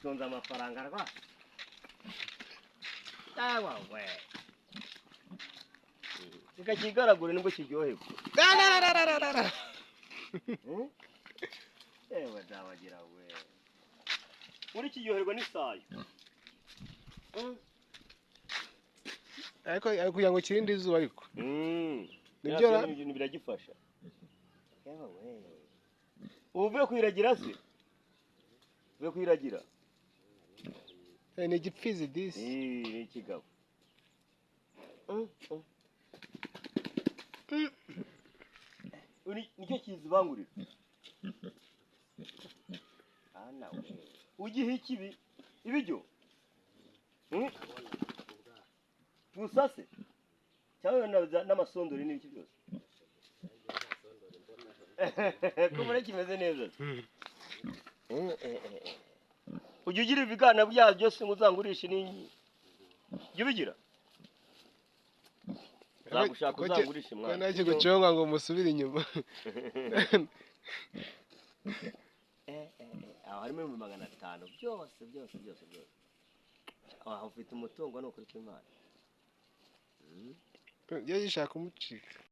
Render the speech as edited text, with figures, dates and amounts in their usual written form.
tunza amafaranga rwa yawa we Nikakigaragura nibwo kiryohego. Ewe dabagira we. Uri kiryoherwa n'isayo. Ariko kugira ngo kirinde izuba ariko. Nibyo ibintu biragifasha. Ewe we. Uvuye kwiragira se? Uvuye kwiragira? Ni igipfizi disi. Ni ikigabo. Nicyo kizibangurira. Ana we. Ugihe ikibi ibiryo? Busase? Cyawe n'amasondori n'ibiki byose. Kumure kimeze neza. Ujye ugira ibigana byazo byose nguzangurisha n'inyi. Jye ubigira? Zagushaka uzangurisha mwana. Nacyo guconga ngo musubire inyuma. Aho harimo 500 byose. Aho ufite umutungo no kuri Imana. Yo yishaka umucika.